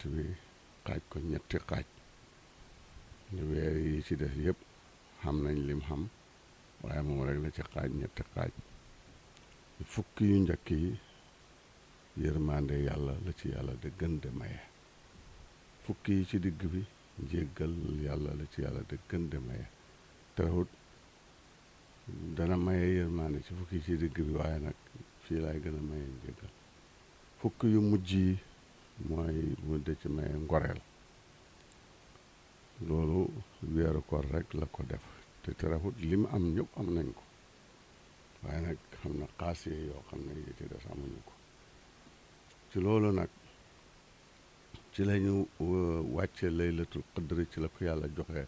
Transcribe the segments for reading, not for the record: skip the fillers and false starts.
yonent bi xaaj ko ñetti xaaj weer yi ci def yëpp xam nañ lim xam waaye moom rek la ci xaaj ñetti xaaj fukki yu njëkk yi yërmande yàlla la ci yàlla de gën de maye fukki yi ci digg bi njéggal yàlla la ci yàlla de gën de maye terewut dana maye yërmande ci fukki yi ci digg bi waaye nag fii laay gën a maye njéggal fukki yu mujj yi mooy mu de ci maye ngoreel loolu weeru koor rek la ko def te terewut li mu am ñëpp am nañ ko waaye nag xam na xaasiye yoo xam ne yi ci des amuñu ko ci loolu nag ci la ñu wàcce laylatul qadri ci la ko yàlla joxe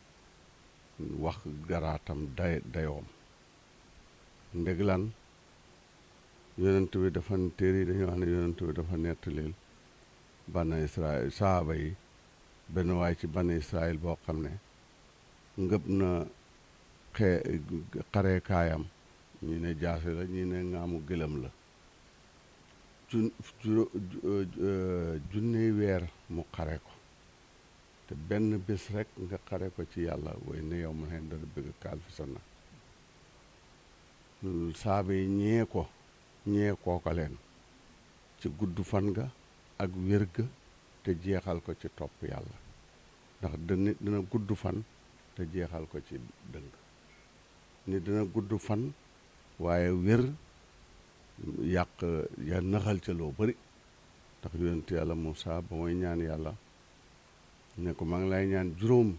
wax garaatam dayoom ndeg lan yonent bi dafa téere yi dañoo wax ne yonent bi dafa nettalil bana Israël saaba yi benn waay ci bani Israël boo xam ne ngëb na xaree kaayam ñi ne jaase la ñi ne ngaamu gëlëm la junney weer mu xare ko te benn bés rek nga xare ko ci yàlla way ne yow ma xen dara bëgg kaal fi sa na saaba yi ñee kooka leen ci gudd fan nga ak wér ga te jeexal ko ci topp yàlla ndax nit dina gudd fan te jeexal ko ci dëng nit dina gudd fan waaye wér yàq ya naxal ca loo bari ndax yonent yàlla Muusaa ba mooy ñaan yàlla ne ko maa ngi lay ñaan juróom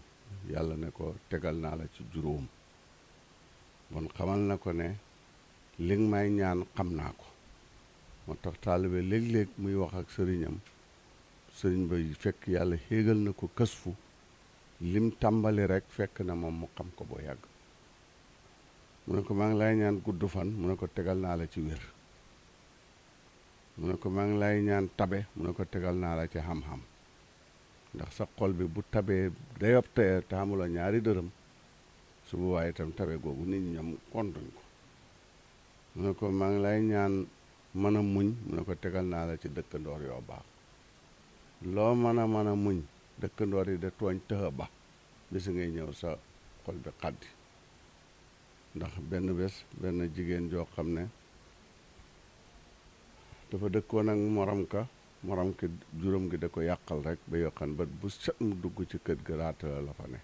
yàlla ne ko tegal naa la ci juróom bon xamal na ko ne li nga may ñaan xam naa ko moo tax taalibe léeg-léeg muy wax ak sëriñam sëriñ ba fekk yàlla xéegal na ko kësfu lim tàmbali rek fekk na moom mu xam ko boo yàgg mu ne ko maa ngi lay ñaan gudd fan mu ne ko tegal naa la ci wér mu ne ko maa ngi lay ñaan tabe mu ne ko tegal naa la ci xam-xam ndax sa xol bi bu tabee dayob te xamula ñaari dërëm su boobaa itam tabe googu nit ñi ñoom kontuñ ko mu ne ko maa ngi lay ñaan mën a muñ mu ne ko tegal naa la ci dëkkandoor yoo baax loo mën a muñ dëkkandoor yi de tooñ tëxa ba bisi ngay ñëw sa xol bi xaddi ndax benn bés benn jigéen joo xam ne dafa dëkkoon ak morom ki juróom gi da ko yàqal rek ba yokkan ba bu set mu dugg ci kër ga raatala la fa ne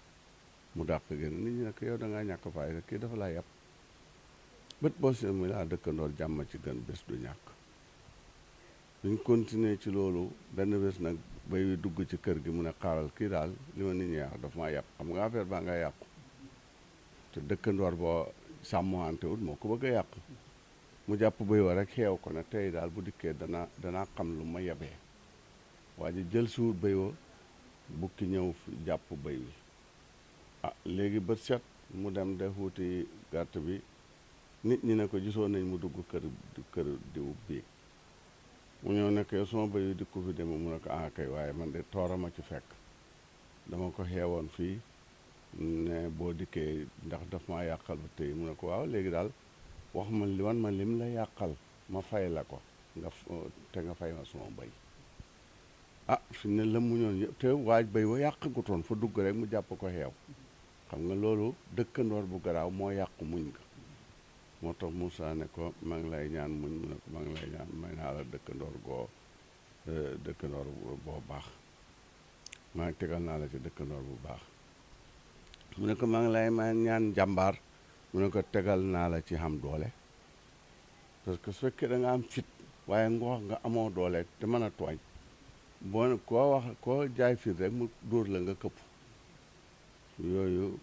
mu dàq génn nit ñi ne ko yow da ngaa ñàkk faay rek kii dafa laa yàpp bët boo si mu laa dëkkandoor jàmm ci gën bés du ñàkk duñ continuer ci loolu benn bés nag bay wi dugg ci kër gi mu ne xaaral kii daal li ma nit ñi wax dafa maa yàpp xam nga affaire baa nga yàqu te dëkkandoor boo sàmmante wut moo ko bëgg a yàq mu jàpp bay wa rek xeew ko ne tey daal bu dikkee danaa xam lu ma yebee waa ji jël suur bay wa bukki ñëw jàpp bay wi léegi bët set mu dem def wuti gàtt bi nit ñi ne ko gisoon nañ mu dugg kër diw bii mu ñëw nekk yow suma bay wi di ko fi deme mu ne ko kay waaye man de toorama ci fekk dama ko xeewoon fii ne boo dikkee ndax daf maa yàqal ba tey mu ne ko waaw léegi daal wax ma wan ma lim la yàqal ma fay la ko nga fay ma suma bay fi ne la mu ñoon yëpp te waaj bay wa yàq gutoon fa dugg rek mu jàpp ko xeew xam nga loolu dëkkandoor bu garaaw moo yàqu muñ nga moo tax Moussa ne ko maa ngi lay ñaan muñ mu ne ko maa ngi lay ñaan may naa la dëkkandoor boo baax maa ngi tegal naa la ci dëkkandoor bu baax mu ne ko maa ngi lay ñaan jàmbaar mu ne ko tegal naa la ci xam doole parce que su fekkee da nga am fit waaye nga amoo doole te mën a tooñ boo koo jaay fit rek mu dóor la nga këpp yooyu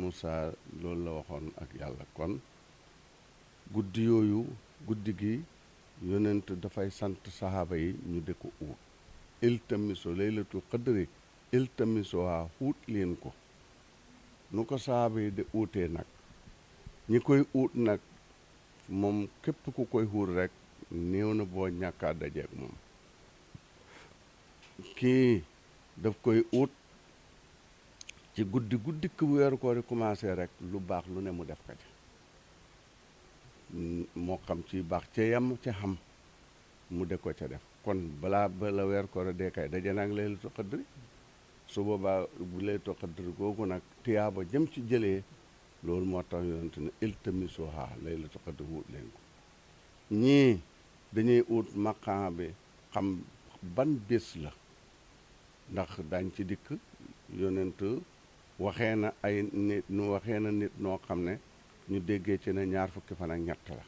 Moussa loolu la waxoon ak yàlla kon guddi gi yonent dafay sant saxaaba yi ñu di ko uut iltamiso laylatul qadri iltamiso xuut leen ko nu ko saxaaba yi di uutee nag ñi koy uut nag moom képp ku koy xuut rek néew na boo ñàkkaa dajeeg moom kii daf koy uut ci guddi ku weeru koor yi commencé rek lu baax lu ne mu def ko ci moo xam ci baax ca yam ca xam mu de ko ca def kon balaa ba la weer koor a dee kay daje naag laylatul qadri su boobaa bu laylatul qadri googu nag tiyaaba jëm ci jëlee loolu moo tax yonente ne iltamisuha laylatul qadri wut leen ko ñii dañuy ut maqaam bi xam ban bés la ndax dañ ci dikk yonent waxee na ay nit waxee na nit noo xam ne ñu déggee ci ne ñaar fukki fan ak ñett la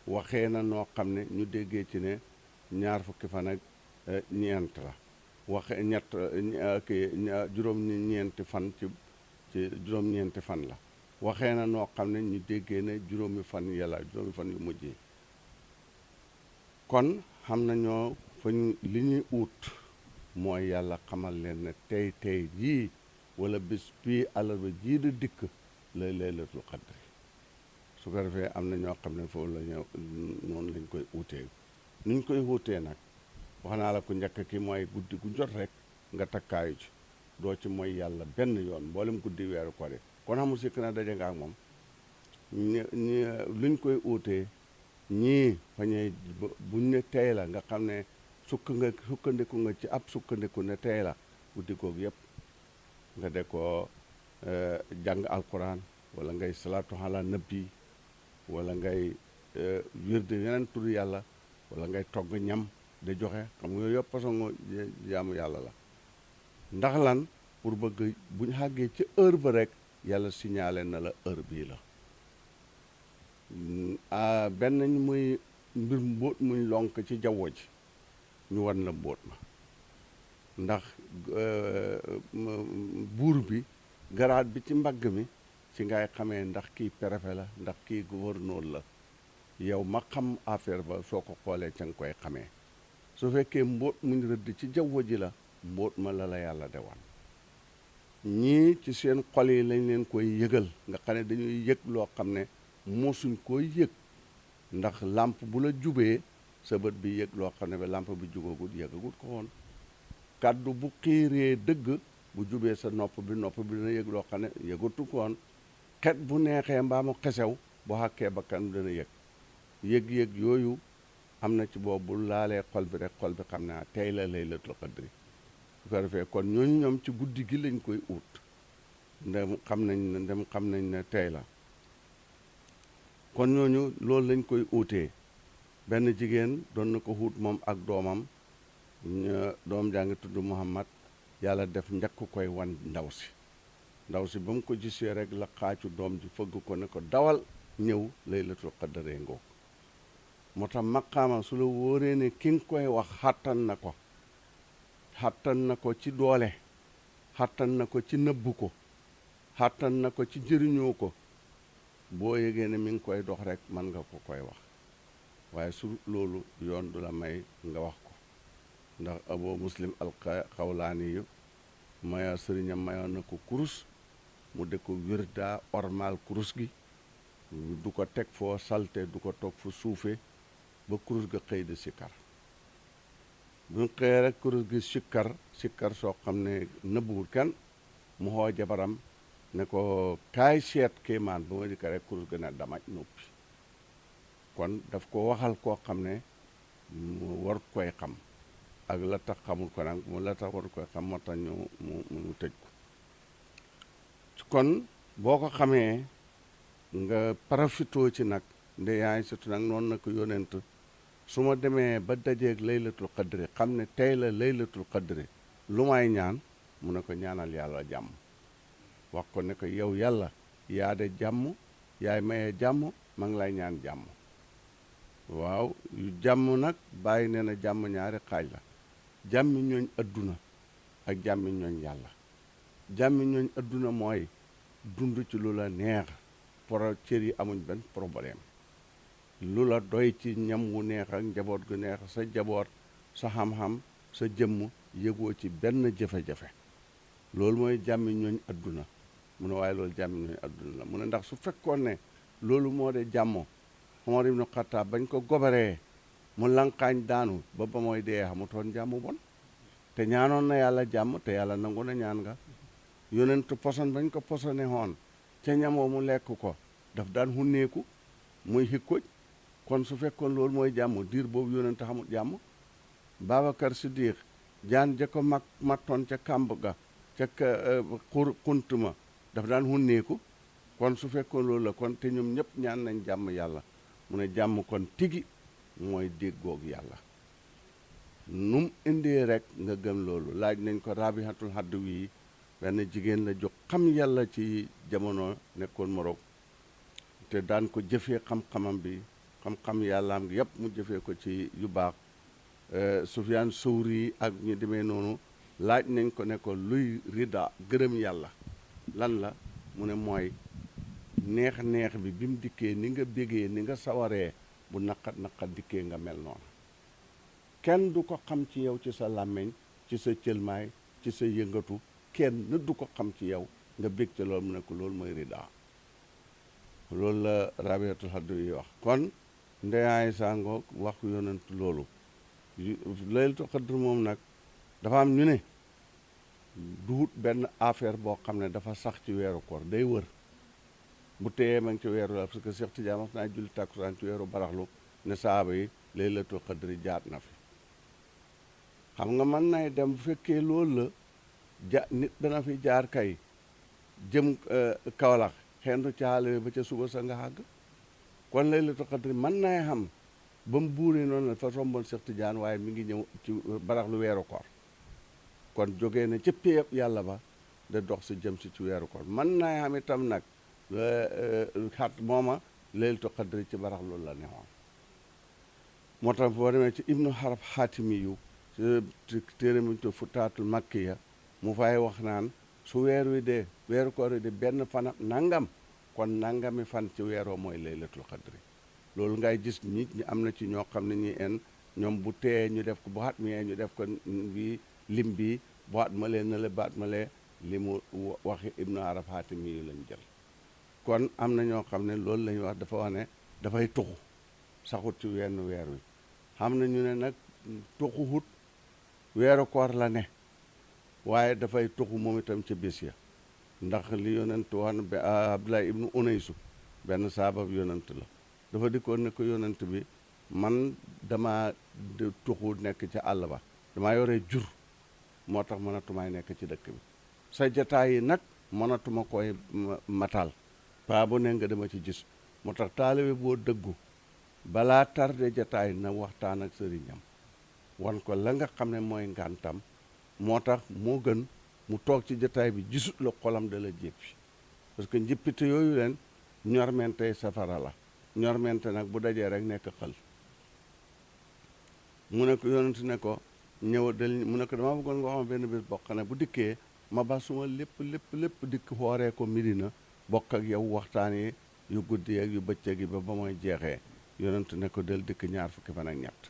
waxee na noo xam ne ñu déggee ci ne ñaar fukki fan ak ñeent la waxe ñett juróom-ñeenti fan ci juróom-ñeenti fan la waxee na noo xam ne ñu déggee ne juróomi fan yàlla juróomi fan yu mujj yi kon xam nañoo fañ li ñuy ut mooy yàlla xamal leen ne tey jii wala bis bii àllarba jii di dikk lay laylatul qadri su ko defee am na ñoo xam ne foofu la ñëw noonu lañ koy utee nuñ koy utee nag wax naa la ku njëkk ki mooy guddi gu jot rek nga takkaayu ci doo ci mooy yàlla benn yoon mboolem guddi weeru ko de kon xamul sikk na daje nga ak moom luñ koy utee ñii fañee buñ ne tey la nga xam ne sukkandiku nga ci ab sukkandiku ne tey la guddi googu yëpp nga de ko jàng alquran wala ngay salaatu ala nabi wala ngay wirde yeneen tur yàlla wala ngay togg ñam de joxe xam nga yooyu yëpp façon jaamu yàlla la ndax lan pour bëgg buñ xàggee ci heure ba rek yàlla signalé na la heure bii la benn muy mbir mbóot muñ lonk ci jaww ji ñu wan la mbóot ma ndax buur bi garaat bi ci mbagg mi ci ngay xamee ndax kii préfet la ndax kii gouverneur la yow ma xam affaire ba soo ko xoolee ca nga koy xamee su fekkee mbóot muñ rëdd ci jaww ji la mbóot ma la yàlla de wan ñii ci seen xol yi lañ leen koy yëgal nga xam ne dañuy yëg loo xam ne mosuñ koy yëg ndax làmp bu la jubee sa bët bi yëg loo xam ne ba làmp bi jugagut yëgagut ko woon kàddu bu xiiree dëgg bu jubee sa nopp bi dina yëg loo xam ne yëgatu ko woon xet bu neexee mbaa mu xesew bu xàkkee bakkan dana yëg yooyu am na ci boobu bu laalee xol bi rek xol bi xam naa tey la laylatul qadri su ko defee kon ñooñu ñoom ci guddi gi lañ koy ut ndem xam nañ ne tey la kon ñooñu loolu lañ koy utee benn jigéen doon na ko wut moom ak doomam doom jaa ngi tudd Muhammad yàlla def njëkk koy wan ndaw si ba mu ko gisee rek la xaacu doom ji fëgg ko ne ko dawal ñëw laylatul qadri ngoog moo tax maqaama su la wóoree ne ki nga koy wax xattan na ko ci doole xattan na ko ci nëbbu ko xattan na ko ci jëriñoo ko boo yëgee ne mi ngi koy dox rek mën nga ko koy wax waaye su loolu yoon du la may nga wax ko ndax Abu Muslim al-Xawlaani yu maya sëriñam mayoon na ko kurus mu de ko wirda ormal kurus gi du ko teg foo salte du ko toog fu suufe ba kurus ga xëy di sikkar buñ xëyee rek kurus gi sikkar soo xam ne nëbbuwul kenn mu xoo jabaram ne ko kaay seet kéemaan ba ma dikka rek kurus ga ne damaj noppi kon daf ko waxal koo xam ne mu war koy xam ak la tax xamul ko nag mu la tax war koy xam moo tax mu tëj ko kon boo ko xamee nga parafitoo ci nag nde yaay surtout nag noonu na ko yónent su ma demee ba dajeeg laylatul qadri xam ne tey la laylatul qadri lu may ñaan mu ne ko ñaanal yàlla jàmm wax ko ne ko yow yàlla yaa de jàmm yaay mayee jàmm ma ngi lay ñaan jàmm waaw jàmm nag bàyyi nee na jàmm ñaari xaaj la jàmmi ñooñ adduna ak jàmmi ñooñ yàlla jàmmi ñooñ adduna mooy dund ci lu la neex cër yi amuñ benn problème lu la doy ci ñam wu neex ak njaboot gu neex sa jaboot sa xam-xam sa jëmm yëgoo ci benn jafe-jafe loolu mooy jàmmi ñooñ adduna mu ne waaye loolu jàmmi ñooñ adduna la mu ne ndax su fekkoon ne loolu moo de jàmmo Omar ibnu Xattaab bañ ko gobaree mu lanqaañ daanu ba mooy dee xamutoon jàmm bon te ñaanoon na yàlla jàmm te yàlla nangu na ñaan nga yonentu poson bañ ko posone xoon ca ñamoo mu lekk ko daf daan xunneeku muy xikkoj kon su fekkoon loolu mooy jàmm diir boobu yonent xamul jàmm Babacar Siddiq jaan ja ko mattoon ca kàmb ga ca xunt ma daf daan hunneeku. kon su fekkoon loolu la kon te ñoom ñëpp ñaan nañ jàmm yàlla mu ne jàmm kon tigi mooy déggoog yàlla num indee rek nga gëm loolu. laaj nañ ko Rabihatul Hadawi benn jigéen la jóg xam yàlla ci jamono nekkoon Maroc te daan ko jëfee xam-xamam bi xam-xam yàllaam gi yëpp mu jëfee ko ci yu baax. Sufyaan Sawri ak ñu demee noonu laaj nañ ko ne ko luy rida gërëm yàlla lan la mu ne mooy neex-neex bi mu dikkee ni nga bégee ni nga sawaree bu naqat dikkee nga mel noonu kenn du ko xam ci yow ci sa làmmiñ ci sa cëlmaay ci sa yëngatu kenn du ko xam ci yow nga bég ca loolu mu ne ko loolu mooy rida. loolu la Rabiatul Hadawi wax. kon ndeyaay sangoog wax yonent loolu laylatul qadr moom nag dafa am ñu ne duut benn affaire boo xam ne dafa sax ci weeru koor day wër bu téyee ma ngi ci weeru la parce que Cheikh Tidiane wax naa julli takkusaan ci weeru baraxlu ne saaba yi laylatul qadr jaat na fi. xam nga mën nay dem bu fekkee loolu la nit dana fi jaar kay jëm Kaolack xendu caale ba ca suba sa nga xàgg kon laylatul qadr mën nay xam ba mu buuree noonu la fa romboon Cheikh Tidiane waaye mi ngi ñëw ci baraxlu weeru koor kon jógee na ci péyeb yàlla ba da dox si jëm si ci weeru koor mën nay xam itam nag xat mooma laylatul qadr ci baraxlu la newoon. moo tax boo demee ci ibnu xarab xaatimi yu ci téere mu to futaatul makkiya mu fay wax naan su weer wi de weeru koor wi de benn fanam nangam kon nangami fan ci weeroo mooy laylatul qadri. loolu ngay gis nit ñi am na ci ñoo xam ne ñi en ñoom bu tee ñu def ko bu xat mi ñu def ko bi lim bi bu xat ma lee na la baat ma lee li mu waxi ibnu arab xaatimi yu lañ jël. kon am na ñoo xam ne loolu la ñuy wax dafa wax ne dafay tuxu saxut ci wenn weer wi. xam na ñu ne nag tuxuwut weeru koor la ne waaye dafay tuxu moom itam ca bés ya ndax li yonent wax na Abdullah ibnu Unaysu benn saabab yonent la dafa dikkoon ne ko yonent bi man dama tuxu nekk ca àll ba damaa yore jur moo tax mënatumaay nekk ci dëkk bi sa jataay yi nag mënatuma koy matal paa bu ne nga dama ci gis moo tax taalibe boo dëggu balaa tarde jataay na waxtaan ak sëriñam wan ko la nga xam ne mooy ngantam moo tax moo gën mu toog ci jataay bi gisut la xolam da la jéppi parce que njëppite yooyu leen ñormente safara la ñormente nag bu dajee rek nekk xël. mu ne ko yonent ne ko ñëw del mu ne ko dama bëggoon nga xam benn bés bokk ne bu dikkee ma ba suma lépp dikk xooree ko Medina bokk ak yow waxtaan yi yu guddi ak yu bëccëg yi ba mooy jeexee. yonent ne ko del dikk ñaar fukki fan ak ñett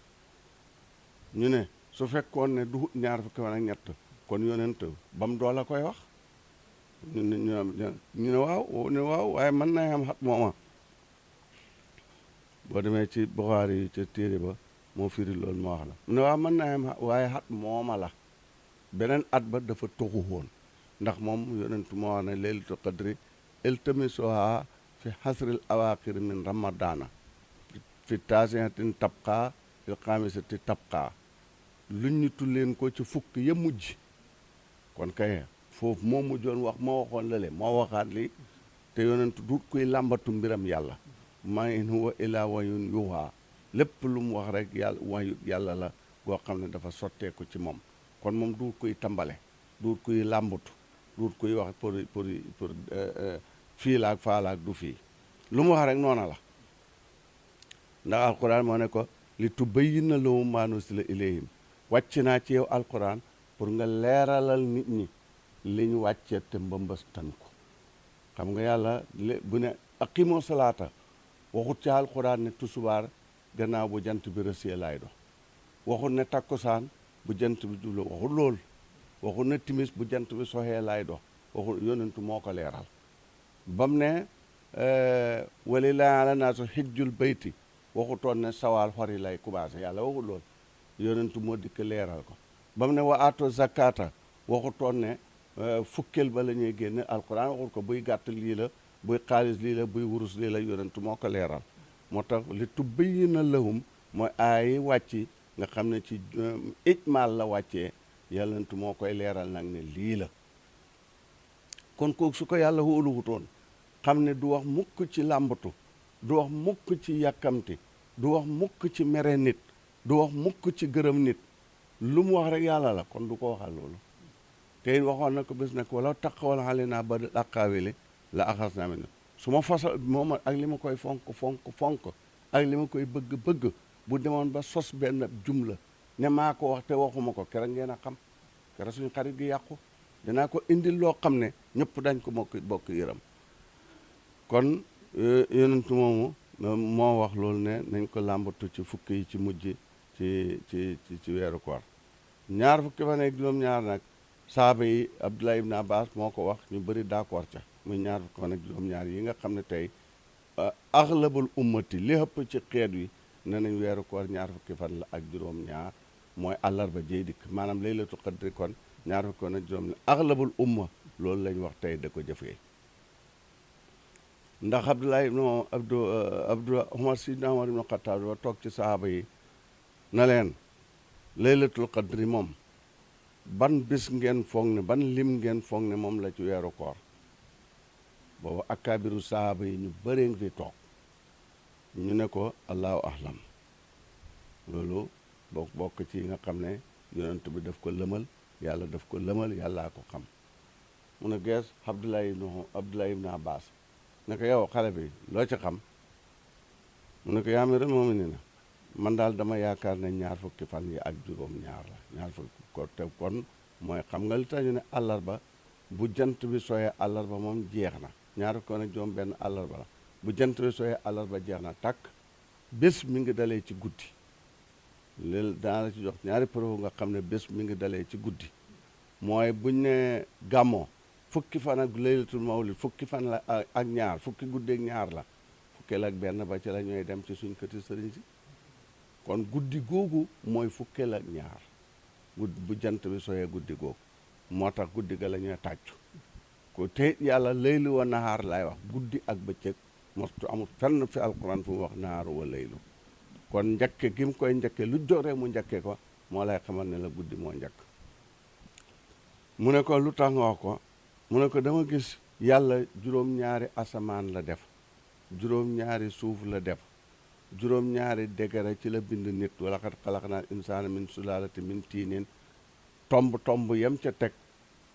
ñu ne su fekkoon ne du ñaar fukki fan ak ñett kon yonent ba mu doola koy wax ñu ne waaw waaye mën naa am xat mooma boo demee ci Buxaari yi ca téere ba moo firi loolu ma wax la mu ne waaw mën naa am waaye xat mooma la beneen at ba dafa tuxu woon ndax moom yonent moo wax ne laylatul qadri iltamisuha fi xasril awaaxir min ramadana fi taasiyatin tabqa fil xaamisati tabqa luñ ñu tulleen ko ci fukk ya mujj kon kay foofu moo mujjoon wax moo waxoon lale moo waxaat li te yonent du kuy làmbatu mbiram yàlla ma in huwa illa wayun yuha lépp lu mu wax rek yàlla wayu yàlla la goo xam ne dafa sotteeku ci moom kon moom du kuy tambale du kuy làmbatu du kuy wax pour fii laak faa laak du fii lu mu wax rek noona la ndax alquran moo ne ko li tubayyina lahum maa nuzila ilayhim wàcc naa ci yow alquran pour nga leeralal nit ñi li ñu wàccee te mbambastan ko xam nga yàlla bu ne aqimoo salaata waxut ci alquran ne tusubaar gannaaw bu jant bi rësee laay dox waxut ne takkusaan bu jant bi jublu waxut lool waxut ne timis bu jant bi soxee laay dox waxut yonentu moo ko leeral bam ne walillaahi ala naasu hijjul bayti waxutoon ne sawaal xori lay commencé yàlla waxul lool yonentu moo dikk leeral ko ba mu ne wa ato zakata waxutoon ne fukkeel ba la ñuy génne alquran waxul ko buy gàtt lii la buy xaalis lii la buy wurus lii la yonentu moo ko leeral moo tax li tubayyina lahum mooy aay wàcci nga xam ne ci ijmaal la wàccee yàllantu moo koy leeral nag ne lii la kon kooku su ko yàlla wóoluwutoon xam ne du wax mukk ci làmbatu du wax mukk ci yàkkamti du wax mukk ci mere nit du wax mukk ci gërëm nit lu mu wax rek yàlla la kon du ko waxal loolu te waxoon na ko bés nag wala taqawal alayna ba aqaawili la axas naa min su ma fasa moom ak li ma koy fonk ak li ma koy bëgg bu demoon ba sos benn jumla ne maa ko wax te waxuma ko kera ngeen a xam kera suñu xarit gi yàqu dinaa ko indil loo xam ne ñëpp dañ ko bokk yëram kon yonent moomu moo wax loolu ne nañ ko làmbatu ci fukki yi ci mujj ci weeru koor ñaar fukki fan ak juróom-ñaar nag saaba yi Abdullah ibn Abbas moo ko wax ñu bëri d'accord ca muy ñaar fukki fan ak juróom-ñaar yi nga xam ne tey axlabul ummati li ëpp ci xeet wi ne nañ weeru koor ñaar fukki fan la ak juróom-ñaar mooy àllarba jëy dikk maanaam laylatul qadri kon ñaar fukki fan ak juróom-ñaar axlabul umma loolu lañ wax tey da ko jëfee ndax Abdullah ibn Umar sidna Umar ibn Xattaab dafa toog ci saaba yi na leen laylatul qadri moom ban bis ngeen foog ne ban lim ngeen foog ne moom la ci weeru koor boobu akaabiru saaba yi ñu bëree ngi fi toog ñu ne ko allahu ahlam loolu bokk ci nga xam ne yonent bi daf ko lëmal yàlla daf ko lëmal yàllaa ko xam mu ne gees Abdullah ibn Abbas ne ko yow xale bi loo ci xam mu ne ko yaa amiral mu'miniina man daal dama yaakaar ne ñaar fukki fan yi ak juróom-ñaar la ñaar fukki ko te kon mooy xam nga li tax ñu ne àllarba bu jant bi sooyee àllarba moom jeex na ñaar fukki fan ak juróom benn àllarba la bu jant bi sooyee àllarba jeex na tàkk bés mi ngi dalee ci guddi léegi daa la ci jox ñaari preuve nga xam ne bés mi ngi dalee ci guddi mooy buñ ne gàmmoo fukki fan ak laylatul mawlid fukki fan la ak ñaar fukki guddi ak ñaar la fukkeel ak benn ba ci la ñooy dem ci suñ këti sëriñ si kon guddi googu mooy fukkeel ak ñaar bu jant bi sooyee guddi googu moo tax guddi ga la ñuy tàccu ko te yàlla laylu wa nahaar lay wax guddi ak bëccëg mostu amul fenn fi alquran fu mu wax nahaaru wa laylu kon njakke gi mu koy njakke lu jore mu njakke ko moo lay xamal ne la guddi moo njëkk mu ne ko lu tax nga wax ko mu ne ko dama gis yàlla juróom-ñaari asamaan la def juróom-ñaari suuf la def juróom-ñaari degere ci la bind nit wala xat xalaqnal insaana min sulaalati min tiinin tomb yem ca teg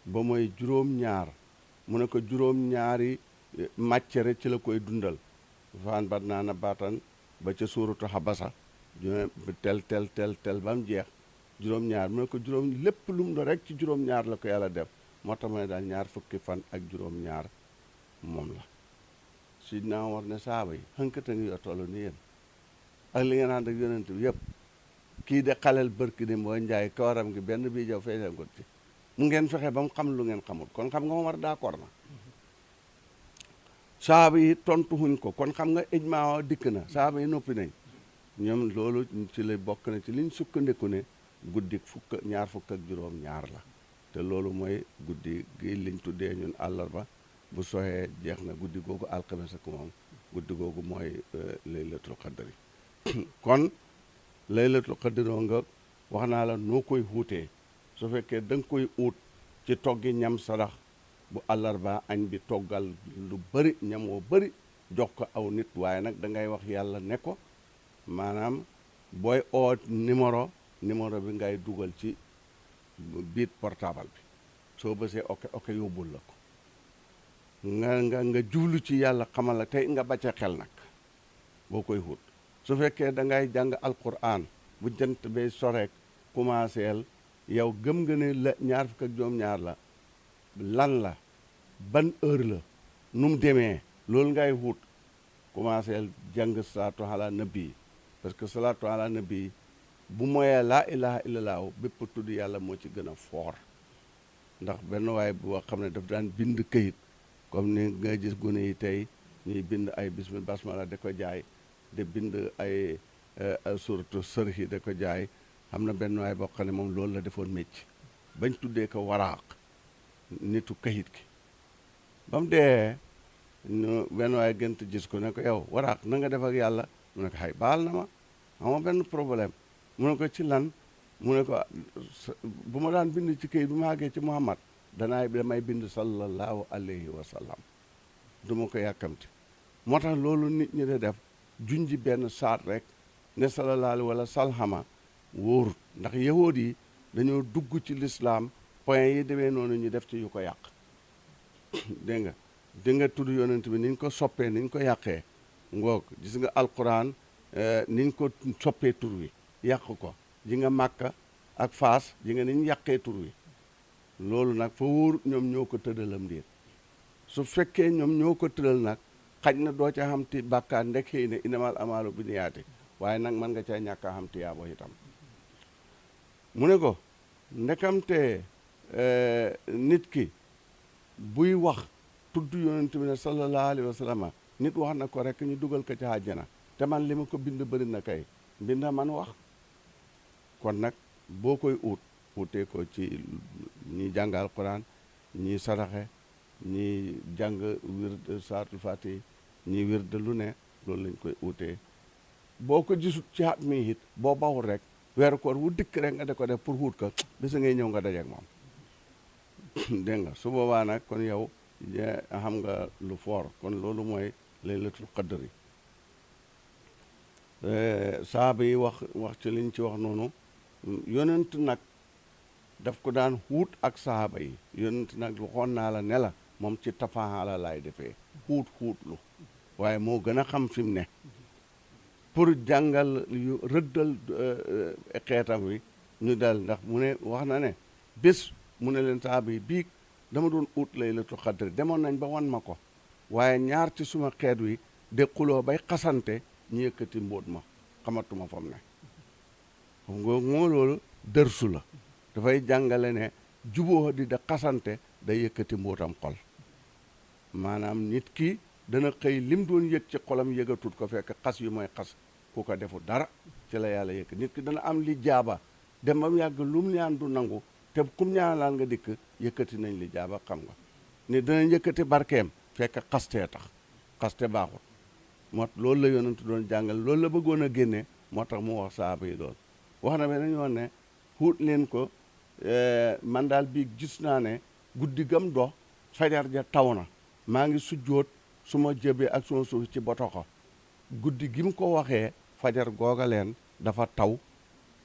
ba mooy juróom-ñaar mu ne ko juróom-ñaari màccere ci la koy dundal faan bat naa na baatan ba ca suuratu xabasa tel ba mu jeex juróom-ñaar mu ne ko juróom lépp lu mu do rek ci juróom-ñaar la ko yàlla def moo tax ma ne daal ñaar fukki fan ak juróom-ñaar moom la sidna war ne saaba yi xënkata ngi yoo toll ni yéen ak li ngeen ànd ak yonent bi yëpp kii de xaleel bërki di mooy njaay kawaram gi benn bii jaw feeñal ko ci mu ngeen fexe ba mu xam lu ngeen xamul kon xam nga Omar d'accord na saaba yi tontu huñ ko kon xam nga ijmaa dikk na saaba yi noppi nañ ñoom loolu ci lay bokk na ci liñ sukkandiku ne guddi ñaar fukk ak juróom-ñaar la te loolu mooy guddi gi liñ tuddee ñun àllarba bu soxee jeex na guddi googu alxames ak moom guddi googu mooy laylatul qadri kon laylatul qadri nga wax naa la noo koy xuutee su fekkee da nga koy uut ci toggi ñam sarax bu àllarba añ bi toggal lu bëri ñam woo bëri jox ko aw nit waaye nag da ngay wax yàlla ne ko maanaam booy oo numéro bi ngay dugal ci biit portable bi soo bësee ok yóbbul la ko nga jublu ci yàlla xamal la tey nga bacca xel nag boo koy xut su fekkee da ngay jàng alquran bu jant bay soreek commenceel yow gëm nga ne la ñaar fukk ak juróom-ñaar la lan la ban heure la nu mu demee loolu ngay xut commenceel jàng salaatu ala nabi parce que salaatu ala nabi bu moyee laa ilaha illallah bépp tudd yàlla moo ci gën a foor ndax benn waaye boo xam ne daf daan bind këyit comme ni nga gis gune yi tey ñuy bind ay bismil basmala da ko jaay de bind ay suratu sërhi da ko jaay xam na benn waaye boo xam ne moom loolu la defoon mécc bañ tuddee ko waraaq nitu këyit ki ba mu dee benn waaye gënt gis ko ne ko yow waraaq na nga def ak yàlla mu ne ko xay baal na ma ama benn problème mu ne ko ci lan mu ne ko bu ma daan bind ci këyit bu ma àggee ci Muhammad damay bind sallallahu alayhi wa sallam du ma ko yàkkamti moo tax loolu nit ñi de def junji benn saat rek ne sallallahu alayhi wala salhama wóorut ndax yahood yi dañoo dugg ci lislaam point yi demee noonu ñu def ci yu ko yàq dégg nga di nga tudd yonent bi niñ ko soppee niñ ko yàqee ngoog gis nga alquran niñ ko soppee tur wi yàq ko ji nga Màkka ak Faas ji nga niñ yàqee tur wi loolu nag fa wóor ñoom ñoo ko tëddalam ndiir su fekkee ñoom ñoo ko tëddal nag xaj na doo ca xam ti bàkkaar ndek xëy ne inamal amaalu bi niyaati waaye nag mën nga caa ñàkk a xam ti yaabo itam mu ne ko ndekamte nit ki buy wax tudd yonent bi ne sallallahu alayhi wa sallam nit wax na ko rek ñu dugal ko ci àjjana te man li ma ko bind bëri na kay mbinda man wax kon nag boo koy utee ko ci ñi jàng alquran ñi saraxe ñi jàng wird saatul fati ñi wird lu ne loolu lañ koy utee boo ko gisut ci at mi it boo bawul rek weeru koor wu dikk rek nga de ko def pour wut ko bisa ngay ñëw nga dajeek moom dégg nga su boobaa nag kon yow xam nga lu foor kon loolu mooy laylatul qadri saaba yi wax ci liñ ci wax noonu yonent nag daf ko daan xuut ak saaba yi yonent nag waxoon naa la ne la moom ci tafaala laay defee xuutlu waaye moo gën a xam fi mu ne pour jàngal yu rëddal xeetam wi ñu dal ndax mu ne wax na ne bés mu ne leen saaba yi biig dama doon ut laylatul qadri demoon nañ ba wan ma ko waaye ñaar ci suma xeet wi de xuloo bay xasante ñu yëkkati mbóot ma xamatuma fam ne xam nga moo loolu dërsu la dafay jàngale ne juboo di da xasante day yëkkati mbóotam xol maanaam nit ki dana xëy lim doon yëg ci xolam yëgatut ko fekk xas yu mooy xas ku ko defu dara ci la yàlla yëkk nit ki dana am li jaaba dem ba mu yàgg lum ñaan du nangu te kum ñaanal nga dikk yëkkati nañ li jaaba xam nga ni danañ yëkkati barkeem fekk xastee tax xaste baaxul moo loolu la yonentu doon jàngal loolu la bëggoon a génne moo tax mu wax saaba yi doon wax na beneen yoon ne xuut leen ko man daal bii gis naa ne guddi gam dox fajar ja taw na maa ngi sujjóot su ma jëbee ak suma suuf ci botoxo guddi gi mu ko waxee fajar googa leen dafa taw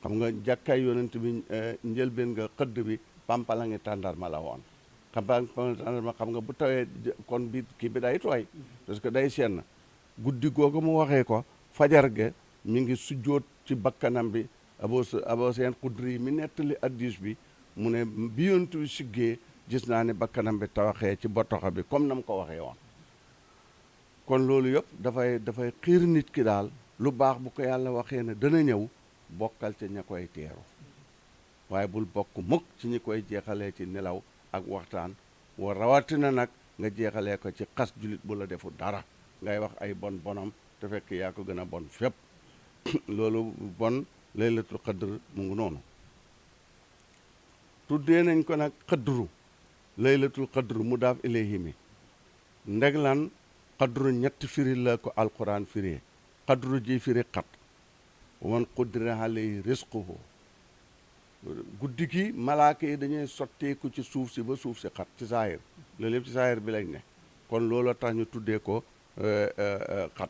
xam nga jàkkaay yonent bi njëlbeen nga xëdd bi pampala ngi tàndarma la woon tàndarma xam nga bu tawee kon bi kii bi day tooy parce que day seen guddi googa mu waxee ko fajar ge mi ngi sujjóot ci bakkanam bi abo seen xudri yi mi nettali addis bi mu ne bi yonent bi siggee gis naa ne bakkanam bi tawaxee ci botoxa bi comme na mu ko waxee woon kon loolu yëpp dafay xiir nit ki daal lu baax bu ko yàlla waxee ne dana ñëw bokkal ca ña koy teeru waaye bul bokk mukk ci ñi koy jeexalee ci nelaw ak waxtaan wa rawatina nag nga jeexalee ko ci xas julit bu la defu dara ngay wax ay bon bonam te fekk yaa ko gën a bon fépp loolu bon laylatul qadr mu ngi noonu tuddee nañ ko nag qadru laylatul qadr mu daaf ilayhi mi ndeg lan qadru ñetti firi la ko alquran firee qadru ji firi xat wa man qudira alayhi rizquhu guddi gi malaaka yi dañuy sotteeku ci suuf si ba suuf si xat ci saahir loolu yëpp ci saahir bi lañ ne kon loolu tax ñu tuddee ko xat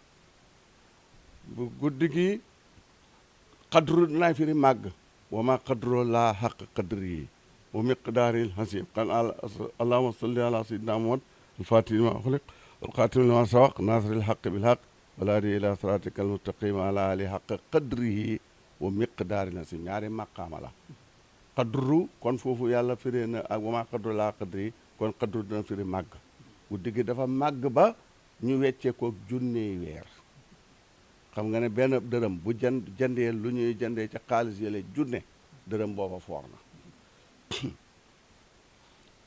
bu guddi gi qadru dinaa firi màgg wa ma qadru laa xaq qadri yi wa miqdaaril hasib kan allahumma salli ala sayyidina muhammad al-fatih lima ughliq wal-khatim lima sabaq nasiril haqqi bil haqq wal hadi ila siratika al-mustaqim ala ali haqq qadrihi wa miqdaaril hasib ñaari maqaama la qadru kon foofu yàlla firee na ak wa ma qadru laa qadri kon qadru dina firi màgg guddi gi dafa màgg ba ñu weccee ko junney weer xam nga ne benn dërëm bu jëndee lu ñuy jëndee ca xaalis yële junne dërëm booba foor na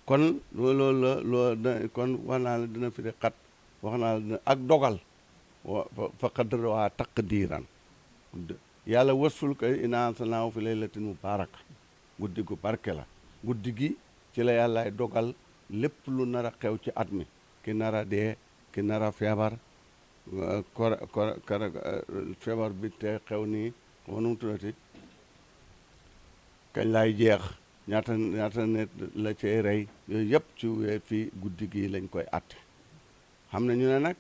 kon loolu kon wax naa la dina firi xat wax naa la dina ak dogal fa qadara waa taqdiiran yàlla wasful ko inaa anzalnaahu fi laylatin mubaaraka guddi gu barke la guddi gi ci la yàllaay dogal lépp lu nar a xew ci at mi ki nar a dee ki nar a feebar feebar bi te xew nii xam nu mu tuddati kañ laay jeex ñaata nit la cay rey yooyu yëpp ci fii guddi gi lañ koy atte xam na ñu ne nag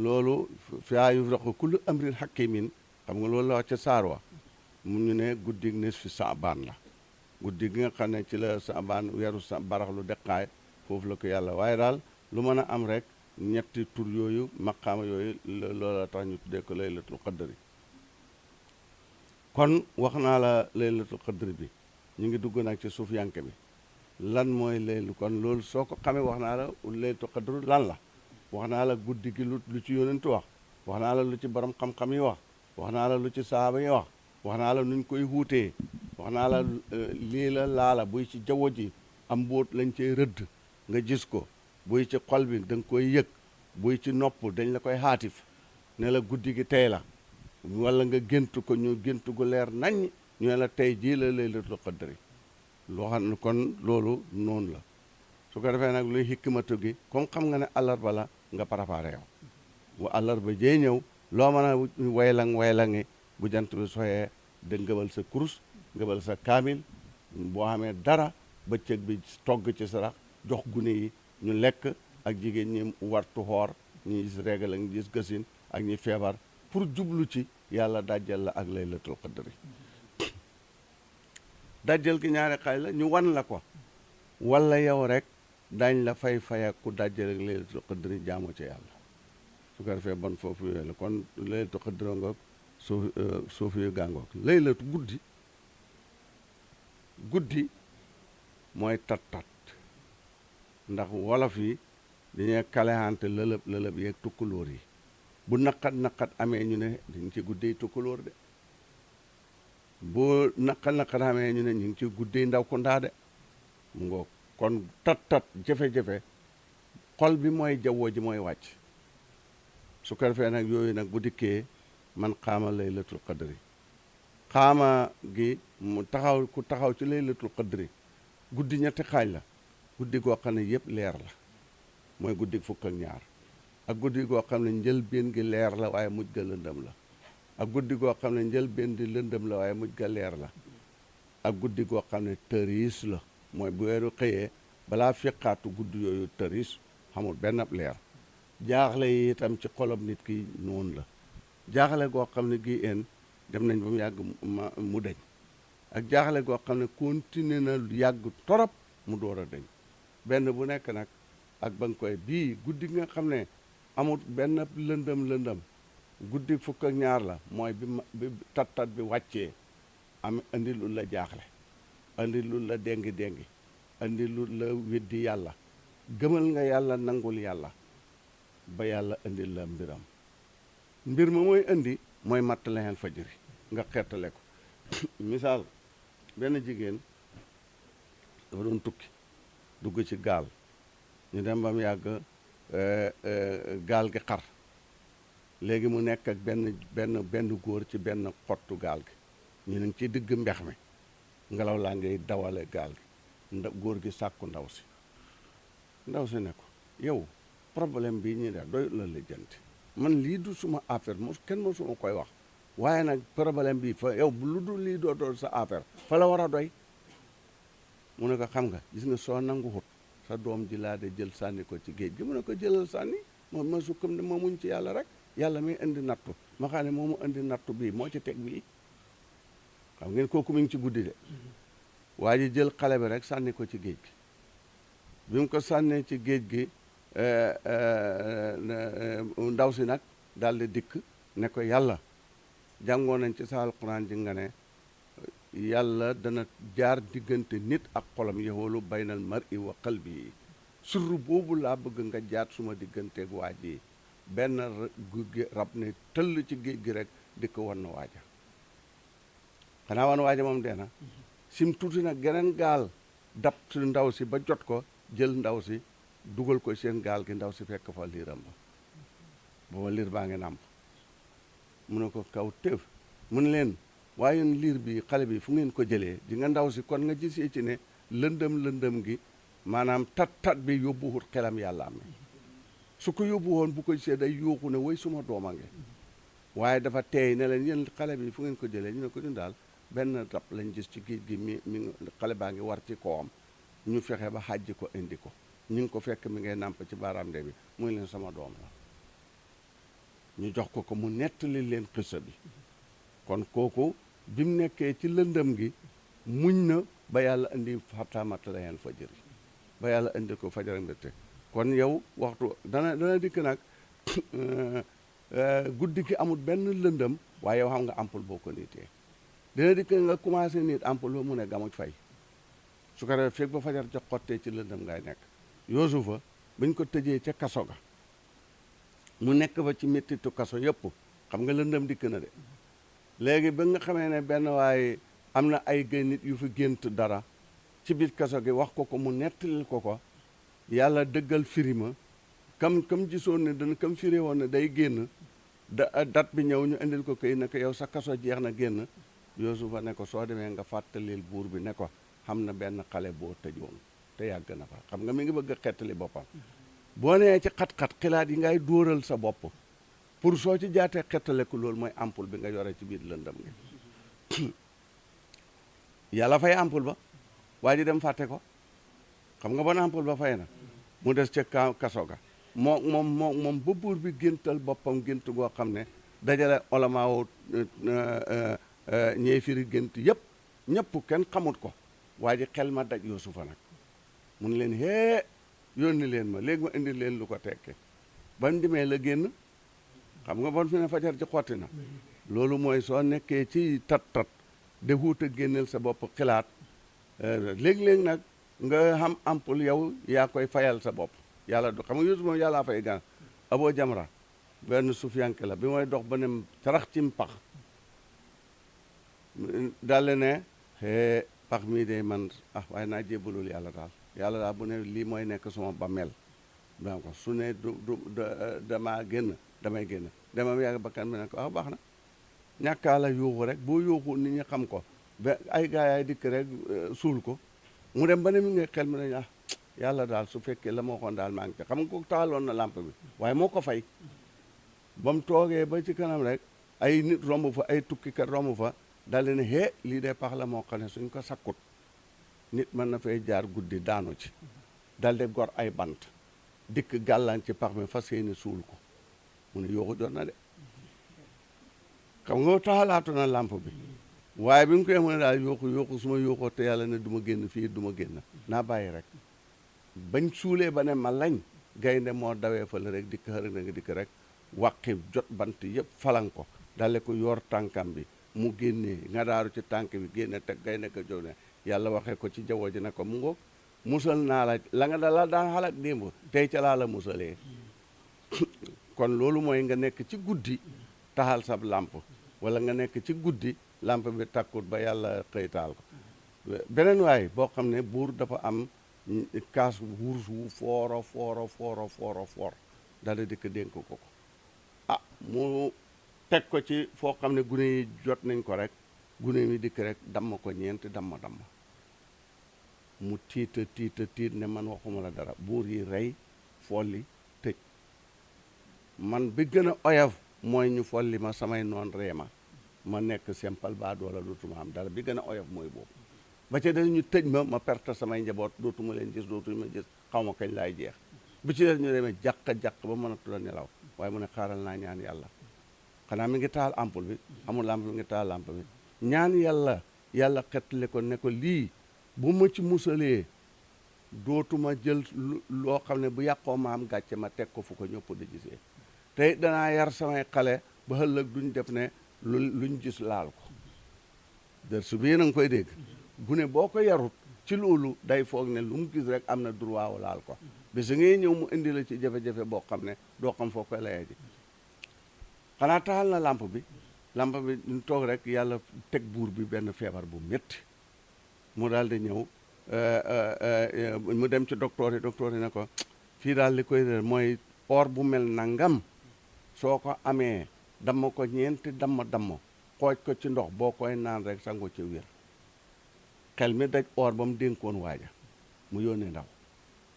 loolu fiaa yufraqu kullu amrin hakimin xam nga loolu la wax ca saar wa mu ñu ne guddi nisfi saabaan la guddi gi nga xam ne ci la saabaan weeru sa baraxlu deqaay foofu la ko yàlla waaye daal lu mën a am rek ñetti tur yooyu maqaama yooyu loola tax ñu tuddee ko laylatul qadri kon wax naa la laylatul qadri bi ñu ngi dugg nag ci suuf yanke bi lan mooy laylu kon loolu soo ko xamee wax naa la laylatul qadri lan la wax naa la guddi gi lu ci yonentu wax naa la lu ci borom xam-xam yi wax naa la lu ci saaba yi wax naa la nuñ koy wuutee wax naa la lii la laala buy ci jaww ji am mbóot lañ cey rëdd nga gis ko buy ci xol bi da nga koy yëg buy ci nopp dañ la koy xaatif ne la guddi gi tey la wala nga géntu ko ñu géntu gu leer nañ ñu ne la tey jii la laylatul qadri loo xam ne kon loolu noonu la su ko defee nag luy hikmatu gi comme xam nga ne àllarba la nga préparé yow bu àllarba jee ñëw loo mën a waylangi bu jant bi soyee da ngëbal sa kurus ngëbal sa kaamil boo xamee dara bëccëg bi togg ci sarax jox gune yi ñu lekk ak jigéen ñi wartu xoor ñi gis régal ak ñi gis gësin ak ñi feebar pour jublu ci yàlla dajjal la ak laylatul qadri dajjal gi ñaari xaaj la ñu wan la ko wala yow rek dañ la fay ku dajjal ak laylatul qadri jaamoo ci yàlla su ko defee bon foofu yooyu la kon laylatul qadri ngoog suuf yu gàngoog laylatu guddi mooy tat ndax wolof yi dañuy kalexante lëlëb yeeg tukkulóor yi bu naqat amee ñu ne dañ ci guddey tukkulóor de bu naqat amee ñu ne ñu ngi ci guddey ndaw ku ndaa de mu ngoog kon tat jafe-jafe xol bi mooy jawwo ji mooy wàcc su ko defee nag yooyu nag bu dikkee man xaama laylatul qadri xaama gi mu ku taxaw ci laylatul qadri guddi ñetti xaaj la guddi goo xam ne yëpp leer la mooy guddi fukk ak ñaar ak guddi goo xam ne njëlbéen gi leer la waaye mujj ga lëndëm la ak guddi goo xam ne njëlbéen di lëndëm la waaye mujj ga leer la ak guddi goo xam ne tëriis la mooy bu weeru xëyee balaa fiqaatu guddi yooyu tëriis xamul benn leer jaaxle yi itam ci xolam nit ki noonu la jaaxle goo xam ne gii een dem nañ ba mu yàgg mu deñ ak jaaxle goo xam ne continué na yàgg torop mu door a deñ benn bu nekk nag ak ba nga koy bii guddi nga xam ne amul benn lëndëm guddi fukk ak ñaar la mooy bi tat bi wàccee am andi lu la jaaxle andi lu la déngi andi lu la weddi yàlla gëmal nga yàlla nangul yàlla ba yàlla andi la mbir ma mooy andi mooy matt lexeen fajiri nga xettale ko misaal benn jigéen dafa doon tukki dugg ci gaal ñu dem ba mu yàgg gaal gi xar léegi mu nekk ak benn góor ci benn xottu gaal gi ñu ngi ci digg mbex mi ngelaw laa ngay dawale gaal gi góor gi sàkku ndaw si ne ko yow problème bii ñuy def doy la lijjanti man lii du suma affaire kenn moo suma koy wax waaye nag problème bi fa yow lu dul lii doo sa affaire fa la war a doy mu ne ko xam nga gis nga soo nangu xut sa doom ji laa de jël sànni ko ci géej gi mu ne ko jëlal sànni moom ma sukkam ne moomuñ ci yàlla rek yàlla mi indi nattu ma xam ne moomu indi nattu bii moo ci teg bii xam ngeen kooku mi ngi ci guddi de waa ji jël xale bi rek sànni ko ci géej gi bi mu ko sànnee ci géej gi ndaw si nag daal di dikk ne ko yàlla jàngoo nañ ci sa alquran ji nga ne yàlla dana jaar diggante nit ak xolam yaxoolu baynal mar'i wa qalbi surru boobu laa bëgg nga jaar suma digganteeg waa ji benn rab ne tëll ci géej gi rek di ko wan na waaja xanaa wan waaja moom dee na sim tuuti nag geneen gaal dab si ndaw si ba jot ko jël ndaw si dugal ko seen gaal gi ndaw si fekk fa liiram ba booba liir baa ngi nàmp mu ne ko kaw téef mu ne leen waaye liir bi xale bi fu ngeen ko jëlee di nga ndaw si kon nga gisee ci ne lëndëm gi maanaam tat bi yóbbuwut xelam yàlla am su ko yóbbu woon bu ko gisee day yuuxu ne way suma dooma nge waaye dafa teey ne leen yéen xale bi fu ngeen ko jëlee ñu ne ko ñun daal benn rab lañ gis ci géej gi mi xale baa ngi war ci kawam ñu fexe ba xàjji ko indi ko ñu ngi ko fekk mi ngay nàmp ci baaraam nde bi muy leen sama doom la ñu jox ko mu nettali leen xisa bi kon kooku bi mu nekkee ci lëndëm gi muñ na ba yàlla indi xattaamata la yeen fajëri ba yàlla indi ko fajar ak mbégte kon yow waxtu dana dikk nag guddi gi amul benn lëndëm waaye yow xam nga ampul boo ko nitee dina dikk nga commencé nit ampul ba mu ne gamuj fay su ko defee fekk ba fajar ca xottee ci lëndëm ngay nekk Yuusufa buñ ko tëjee ca kaso ga mu nekk ba ci mettitu kaso yëpp xam nga lëndëm dikk na de léegi ba nga xamee ne benn waaye am na ay gay nit yu fi gént dara ci biir kaso gi wax ko mu nettalil ko yàlla dëggal firima kam gisoon ne dana kam firi woon ne day génn dat bi ñëw ñu indil ko këy ne ko yow sa kaso jeex na génn Yuusufa ne ko soo demee nga fàttalil buur bi ne ko xam na benn xale boo tëjoon te yàgg na fa xam nga mi ngi bëgg a xettali boppam boo nee ci xat-xat xilaat yi ngay dóoral sa bopp pour soo ci jaatee xettale ko loolu mooy ampul bi nga yore ci biir lëndëm gi yàlla fay ampul ba waa ji dem fàtte ko xam nga bon ampul ba fay na mu des ca kaso ga moom ba buur bi géntal boppam gént goo xam ne dajale olamaaw ñey firi gént yëpp ñëpp kenn xamut ko waa ji xel ma daj Yuusufa nag mun leen hee yónni leen ma léegi ma indi leen lu ko tekke ba mu demee la génn xam nga bon fi ne fajar ci xotti na loolu mooy soo nekkee ci tat de xuut a génneel sa bopp xilaat léegi-léegi nag nga xam ampul yow yaa koy fayal sa bopp yàlla du xam nga Yuusufa moom yàllaa fay gan Abo Jamra benn sufiyanke la bi mooy dox ba ne sarax ci pax daal ne pax mii de man waaye naa jébbalul yàlla daal bu ne lii mooy nekk suma bammel donc su ne damaa génn damay génn demam yàgg bakkan bi ne ko baax na ñàkkaa la yuuxu rek boo yuuxu nit ñi xam ko ba ay gaayaay dikk rek suul ko mu dem ba ne mi ngi xel mi ne yàlla daal su fekkee la ma waxoon daal maa ngi ci xam nga ko taaloon na lampe bi waaye moo ko fay ba mu toogee ba ci kanam rek ay nit romb fa ay tukkikat romb fa daal di ne lii de pax la moo xam ne suñ ko sakkut nit mën na fay jaar guddi daanu ci dal de gor ay bant dikk gàllaan ci pax mi fas yéene suul ko mu ne yooxu jot na de xam nga taxalaatu na lampe bi waaye bi nga koy mën a daal yooxu su ma yooxoo te yàlla ne du ma génn fii du ma génn naa bàyyi rek bañ suulee ba ne ma lañ gaynde moo dawee fa la rek dikk xërëg na nga dikk rek waqi jot bant yëpp falan ko dale ko yor tànkam bi mu génnee nga daaru ci tànk bi génne teg gaynde ko jóg ne yàlla waxee ko ci jaww ji ne ko mu ngoog musal naa la nga dala daan xalak démb tey ca laa la musalee kon loolu mooy nga nekk ci guddi taxal sab làmp wala nga nekk ci guddi làmp bi takkut ba yàlla xëytaal ko beneen waay boo xam ne buur dafa am kaas wurus wu fooro dala dikk dénk ko mu teg ko ci foo xam ne gune yi jot nañ ko rek gune mi dikk rek damm ko ñeenti damm mu tiit ne man waxuma la dara buur yi rey folli tëj man bi gën a oyof mooy ñu folli ma samay noon ree ma nekk simple ba doola dootuma am dara bi gën a oyof mooy boobu ba ca des ñu tëj ma perte samay njaboot dootuma leen gis dootuñu ma gis xaw ma kañ laay jeex bi ci des ñu demee jàq ba mënatu la nelaw waaye mu ne xaaral naa ñaan yàlla xanaa mi ngi taal ampul bi amul lampe mi ngi taal lampe bi ñaan yàlla xettali ko ne ko lii bu ma ci musalee dootuma jël loo xam ne bu yàqoo ma am gàcce ma teg ko fu ko ñëpp di gisee tey danaa yar samay xale ba ëllëg duñ def ne luñ gis laal ko der su bii na nga koy dégg gune boo ko yarut ci loolu day foog ne lu mu gis rek am na droit laal ko bis ngay ñëw mu indi la ci jafe-jafe boo xam ne doo xam foo koy layee ji xanaa taxal na lampe bi ñu toog rek yàlla teg buur bi benn feebar bu métti mu daal di ñëw mu dem ci docteur yi ne ko fii daal li koy réer mooy or bu mel nangam soo ko amee dama ko ñeenti damm xooj ko ci ndox boo koy naan rek sango ci wér xel mi daj or ba mu dénkoon waaja mu yónnee ndaw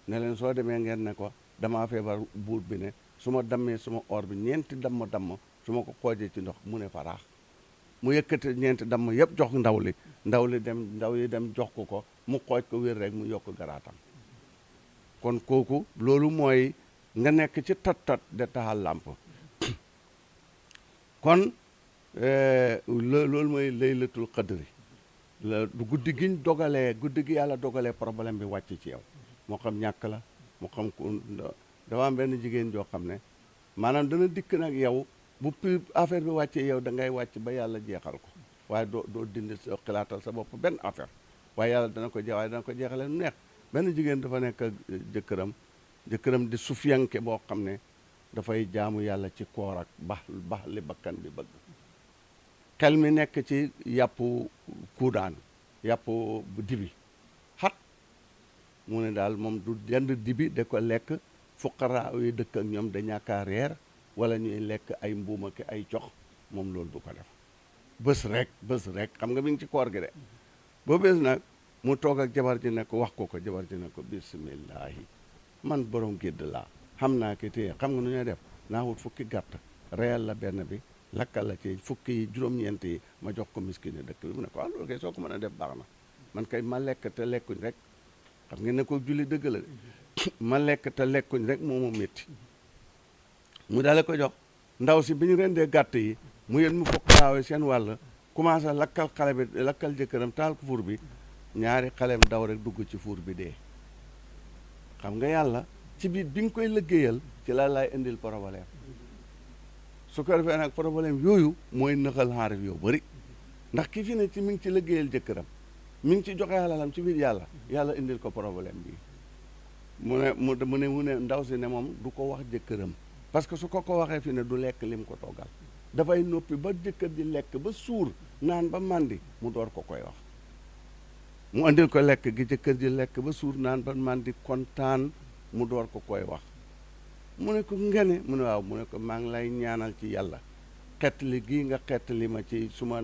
ne leen soo demee ngeen ne ko damaa feebar buur bi ne su ma dammee suma or bi ñeenti damm su ma ko xoojee ci ndox mu ne faraax mu yëkkati ñeenti damm yëpp jox ndaw li ndaw yi dem jox ko mu xooj ko wér rek mu yokk garaatam kon kooku loolu mooy nga nekk ci tat de taxal làmp kon loolu mooy laylatul qadri guddi gi yàlla dogalee problème bi wàcc ci yow moo xam ñàkk la moo xam dafa am benn jigéen joo xam ne maanaam dana dikk nag yow bu affaire bi wàccee yow da ngay wàcc ba yàlla jeexal ko waaye doo dindi sa xilaatal sa bopp benn affaire waaye yàlla dana ko jeexale nu neex benn jigéen dafa nekk ak jëkkëram di sufiyanke boo xam ne dafay jaamu yàlla ci koor ak bax li bakkan bi bëgg xel mi nekk ci yàppu kuudaan yàppu dibi xat mu ne daal moom du jënd dibi da ko lekk fuqaraa yi dëkk ak ñoom da ñàkkaa reer wala ñuy lekk ay mbuuma ki ay cox moom loolu du ko def bés rek xam nga mi ngi ci koor gi de boo bés nag mu toog ak jabar ji ne ko wax ko jabar ji ne ko bismillahi man borom gédd laa xam naa ki téye xam nga nu ñuy def naa wut fukki gàtt reyal la benn bi lakkal la ci fukki yi juróom-ñeent yi ma jox ko miskine dëkk bi mu ne ko loolu kay soo ko mën a def baax na man kay ma lekk te lekkuñ rek xam ngeen ne ko julli dëgg la de ma lekk te lekkuñ rek moo ma métti mu daale ko jox ndaw si bi ñu rendee gàtt yi mu yéen mu fokkaraawe seen wàll commencé lakkal xale bi lakkal jëkkëram taal ko fuur bi ñaari xaleem daw rek dugg ci fuur bi dee xam nga yàlla ci biir bi nga koy liggéeyal ci la lay indil problème su ko defee nag problème yooyu mooy nëxal xaarif yow bëri ndax ki fi ne ci mi ngi ci liggéeyal jëkkëram mi ngi ci joxe alalam ci biir yàlla indil ko problème bi mu ne ndaw si ne moom du ko wax jëkkëram parce que su ko waxee fi ne du lekk lim ko toggal dafay noppi ba jëkkër ji lekk ba suur naan ba màndi mu door ko koy wax mu andil ko lekk gi jëkkër ji lekk ba suur naan ba màndi kontaan mu door ko koy wax mu ne ko ngene mu ne waaw mu ne ko maa ngi lay ñaanal ci yàlla xettali gii nga xettali ma ci suma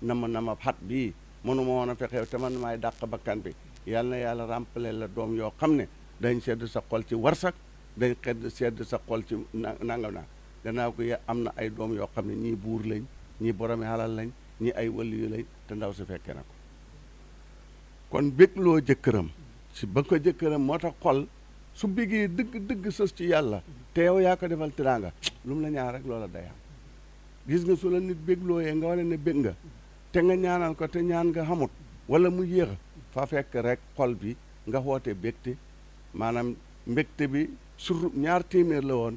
nama xat bii mënuma woon a fexe te man maay dàq bakkan bi yàlla na yàlla ràmpale la doom yoo xam ne dañ sedd sa xol ci warsak dañ sedd sa xol ci nangam naa gannaaw ko am na ay doom yoo xam ne ñii buur lañ ñii boromi halal lañ ñii ay waliyu lañ te ndaw si fekke na ko kon bégloo jëkkëram si ba ko jëkkëram moo tax xol su bégee dëgg sës ci yàlla te yow yaa ko defal tiraanga lu mu la ñaan rek loola day am gis nga su la nit béglooyee nga wane ne bég nga te nga ñaanal ko te ñaan nga xamut wala mu yéex fa fekk rek xol bi nga xoote bégte maanaam mbégte bi sur 2 téeméer la woon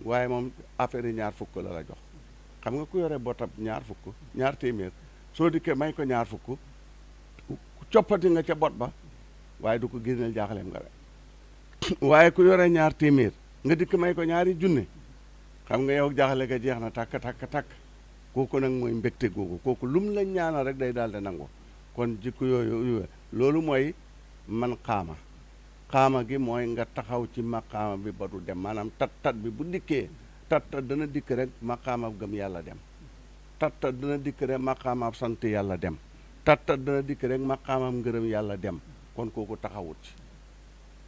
waaye moom affaire yi 2 fukk la jox xam nga ku yore botab 2 fukk 2 téeméer soo dikkee may ko 2 fukk coppati nga ca bot ba waaye du ko génneel jaaxaleem nga rek waaye ku yore 2 téeméer nga dikk may ko 2 junne xam nga yow jaaxale ga jeex na takk kooku nag mooy mbégte googu kooku lum la ñaanal rek day daal di nangu kon jikko yooyu loolu mooy man xaama gi mooy nga taxaw ci maqaama bi ba du dem maanaam tat bi bu dikkee tat dana dikk rek maqaamab gëm yàlla dem tat dana dikk rek maqaamab sant yàlla dem tat dana dikk rek maqaamab ngërëm yàlla dem kon kooku taxawut ci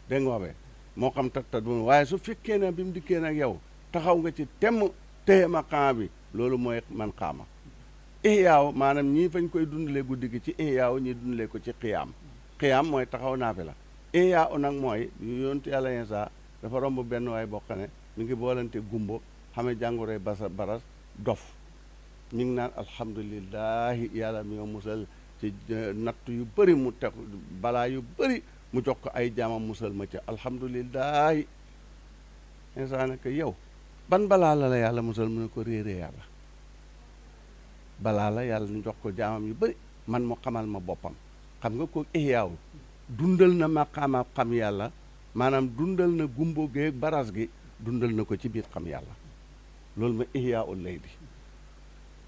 dégg nga waxee moo xam tat bu waaye su fekkee ne bi mu dikkee nag yow taxaw nga ci temm téye maqaama bi loolu mooy man xaama ihyaaw maanaam ñii fañ koy dundalee guddi gi ci ihyaaw ñii dundalee ko ci xiyaam mooy taxaw naa fi la ihyaaw nag mooy yontu yàlla Iisaa dafa romb benn waay boo xam ne mi ngi boolante gumbo xame jàngoroy baras dof mi ngi naan alhamdulillahi yàlla mi nga musal ci natt yu bëri mu teg balaa yu bëri mu jox ko ay jaamam musal ma ca alhamdulillahi Iisaa ne ko yow ban balaa la yàlla musal mu ne ko réeree yàlla balaa la yàlla ñu jox ko jaamam yu bëri man mu xamal ma boppam xam nga ko ihyaaw dundal na maqaama xam yàlla maanaam dundal na gumbo geeg baras gi dundal na ko ci biir xam yàlla loolu ma ihyaa'ul layli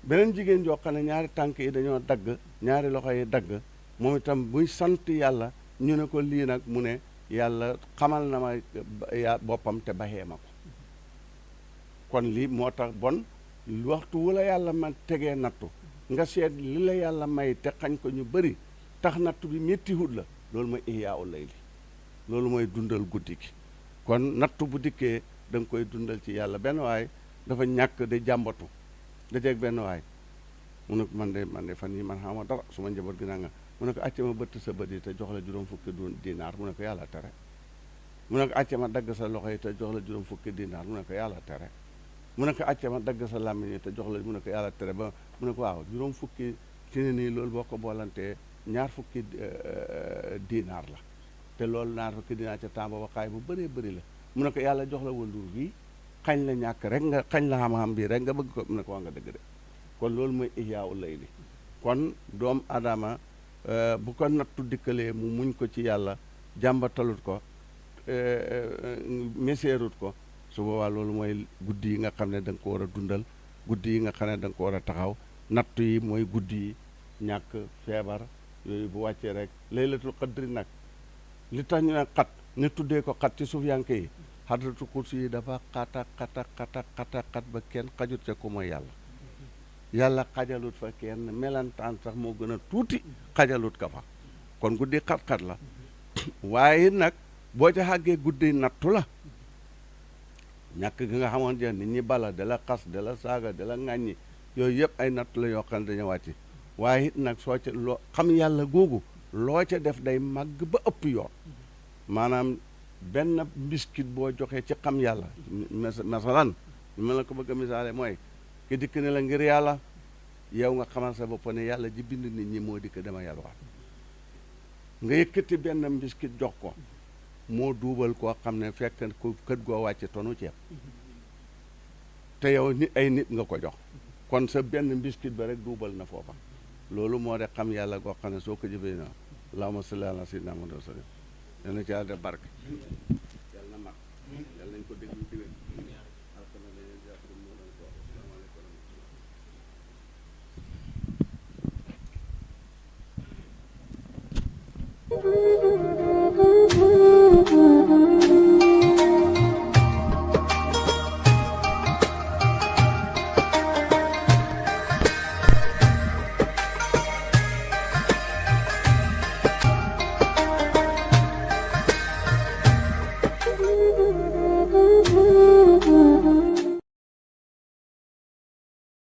beneen jigéen joo xam ne 2 tànk yi dañoo dagg 2 loxo yi dagg moom itam muy sant yàlla ñu ne ko lii nag mu ne yàlla xamal na ma boppam te baxee ma ko kon lii moo tax bon waxtu wu la yàlla ma tegee nattu nga seet li la yàlla may te xañ ko ñu bëri tax nattu bi métti hut la loolu mooy ihyaa'ul layli loolu mooy dundal guddi gi kon nattu bu dikkee da nga koy dundal ci yàlla benn waay dafa ñàkk di jàmbatu da jeeg benn waay mu ne ko man de fan yi man xama dara su ma njaboot gi naa nga mu ne ko acca ma bëtt sa bët yi te jox la juróom fukki dinaar mu ne ko yàlla tere mu ne ko acca ma dagg sa loxo yi te jox la juróom fukki dinaar mu ne ko yàlla tere mu ne ko acca ma dagg sa làmmiñ yi te jox la mu ne ko yàlla tere ba mu ne ko waaw juróom fukki ci ne nii loolu boo ko boolantee ñaar fukki dinaar la te loolu ñaar fukki dinaar ca temps booba xaay bu bëree bëri la mu ne ko yàlla jox la wënduur bii xañ la ñàkk rek nga xañ la xam-xam bii rek nga bëgg ko mu ne ko wax nga dëgg de kon loolu mooy ihyaawu layli kon doom adama bu ko nattu dikkalee mu muñ ko ci yàlla jàmbatalut ko meseerut ko su boobaa loolu mooy guddi yi nga xam ne da nga ko war a dundal guddi yi nga xam ne da nga ko war a taxaw nattu yi mooy guddi yi ñàkk feebar yooyu bu wàccee rek laylatul qadri nag li tax ñu ne xat ñu tuddee ko xat ci suuf yanke yi xadratu kursi yi dafa xat ba kenn xajut ca ku mooy yàlla xajalut fa kenn melantaan sax moo gën a tuuti xajalut ka fa kon guddi xat-xat la waaye nag boo ca xàggee guddi nattu la ñàkk gi nga xamoon je nit ñi bala da la xas da la saaga da la ŋàññi yooyu yëpp ay nattu la yoo xam ne dañu wàcc waaye it nag soo ca loo xam yàlla googu loo ca def day màgg ba ëpp yoon maanaam benn mbiskit boo joxee ci xam yàlla masalan ma la ko bëgg a misaale mooy ki dikk ne la ngir yàlla yow nga xamal sa bopp ne yàlla ji bind nit ñi moo dikk dama yàlla wax nga yëkkati benn mbiskit jox ko moo duubal koo xam ne fekk ko kët goo wàcce tonu ceeb te yow nit ay nit nga ko jox kon sa benn mbiskit ba rek duubal na foofa loolu moo de xam yàlla goo xam ne soo ko jëfee na allahumma salli ala sayyidina Muhammad wa sallam yal na ci yàlla def barke